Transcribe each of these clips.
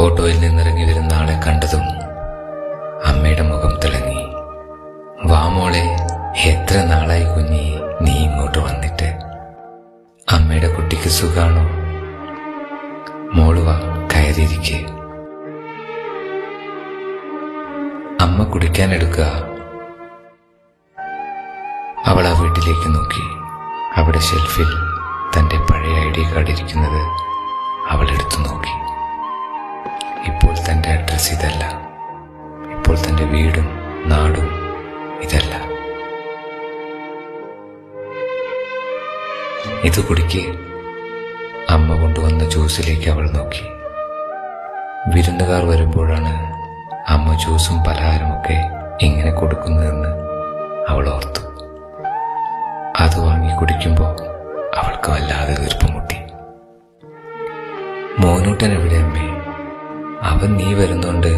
ഓട്ടോയിൽ നിന്നിറങ്ങി വരുന്ന ആളെ കണ്ടതും അമ്മയുടെ മുഖം തിളങ്ങി. വാ മോളെ, എത്ര നാളായി കുഞ്ഞി നീ ഇങ്ങോട്ട് വന്നിട്ട്. അമ്മയുടെ കുട്ടിക്ക് സുഖാണോ? മോള് വാ, കയറിയിരിക്കെ. അമ്മ കുടിക്കാൻ എടുക്കുക. അവൾ ആ വീട്ടിലേക്ക് നോക്കി. അവിടെ ഷെൽഫിൽ തന്റെ പഴയ ID കാർഡ് ഇരിക്കുന്നത് അവൾ എടുത്തു നോക്കി. ഇപ്പോൾ തന്റെ അഡ്രസ് ഇതല്ല, ഇപ്പോൾ തന്റെ വീടും നാടും ഇതല്ല. ഇത് കുടിക്ക്. അമ്മ കൊണ്ടുവന്ന ജ്യൂസിലേക്ക് അവൾ നോക്കി. വിരുന്നുകാർ വരുമ്പോഴാണ് അമ്മ ജ്യൂസും പലഹാരമൊക്കെ ഇങ്ങനെ കൊടുക്കുന്നതെന്ന് അവൾ ഓർത്തു. അത് വാങ്ങി കുടിക്കുമ്പോൾ അവൾക്ക് വല്ലാതെ വീർപ്പുമുട്ടി. മോനൂട്ടൻ എവിടെ അമ്മേ? അവൻ നീ വരുന്നുണ്ട്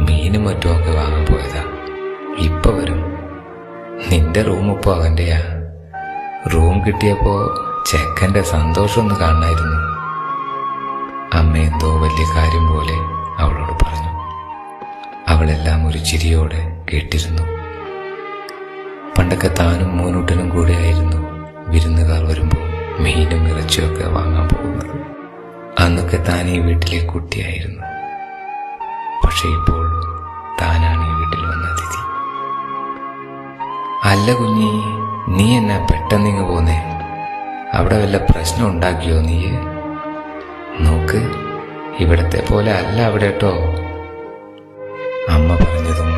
മീനും മറ്റുമൊക്കെ വാങ്ങാൻ പോയതാ. ഇപ്പൊ വരും. നിന്റെ റൂം ഇപ്പോ അവന്റെയാ. റൂം കിട്ടിയപ്പോ ചെക്കന്റെ സന്തോഷം ഒന്ന് കാണായിരുന്നു. അമ്മ എന്തോ വലിയ കാര്യം പോലെ അവളോട് പറഞ്ഞു. അവളെല്ലാം ഒരു ചിരിയോടെ കേട്ടിരുന്നു. പണ്ടൊക്കെ താനും മോനൂട്ടനും കൂടെ ആയിരുന്നു വിരുന്നുകാർ വരുമ്പോൾ മീനും ഇറച്ചിയൊക്കെ വാങ്ങാൻ പോകുന്നത്. അന്നൊക്കെ താൻ ഈ വീട്ടിലെ കുട്ടിയായിരുന്നു. പക്ഷെ ഇപ്പോൾ താനാണ് ഈ വീട്ടിൽ വന്ന അതിഥി. അല്ല കുഞ്ഞി, നീ എന്നാ പെട്ടെന്നിങ്ങ് പോന്നേ? അവിടെ വല്ല പ്രശ്നം ഉണ്ടാക്കിയോ നീ? നോക്ക്, ഇവിടത്തെ പോലെ അല്ല അവിടെ കേട്ടോ. അമ്മ പറഞ്ഞതും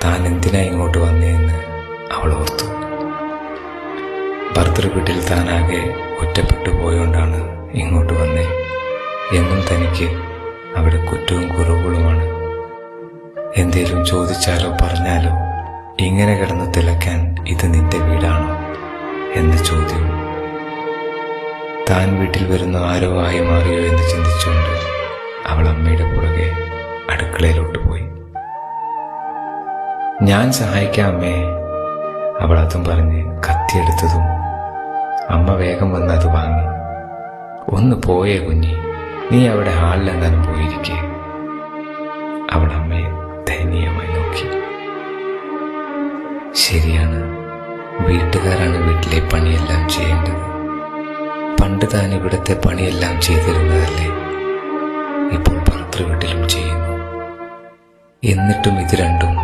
താൻ എന്തിനാ ഇങ്ങോട്ട് വന്നേന്ന് അവൾ ഓർത്തു. ഭർത്തൃ വീട്ടിൽ താനാകെ ഒറ്റപ്പെട്ടു പോയോണ്ടാണ് ഇങ്ങോട്ട് വന്നേ. എന്നും തനിക്ക് അവിടെ കുറ്റവും കുറവുകളുമാണ്. എന്തേലും ചോദിച്ചാലോ പറഞ്ഞാലോ ഇങ്ങനെ കിടന്ന് തിളക്കാൻ ഇത് നിന്റെ വീടാണോ എന്ന ചോദ്യവും. താൻ വീട്ടിൽ വരുന്ന ആരോ ആയി മാറിയോ എന്ന് ചിന്തിച്ചുകൊണ്ട് അവൾ അമ്മയുടെ പുറകെ അടുക്കളയിലോട്ട് പോയി. ഞാൻ സഹായിക്കാം അമ്മേ. അവൾ അതും പറഞ്ഞ് കത്തിയെടുത്തതും അമ്മ വേഗം വന്ന് അത് വാങ്ങി. ഒന്ന് പോയേ കുഞ്ഞി, നീ അവിടെ ഹാളിലെങ്ങാനും പോയിരിക്കേ. അവൾ അമ്മയെ ദയനീയമായി നോക്കി. ശരിയാണ്, വീട്ടുകാരാണ് വീട്ടിലെ പണിയെല്ലാം ചെയ്യേണ്ടത്. പണ്ട് താൻ ഇവിടുത്തെ പണിയെല്ലാം ചെയ്തിരുന്നതല്ലേ, ഇപ്പോൾ ഭർത്തൃ വീട്ടിലും ചെയ്യുന്നു. എന്നിട്ടും ഇത് രണ്ടും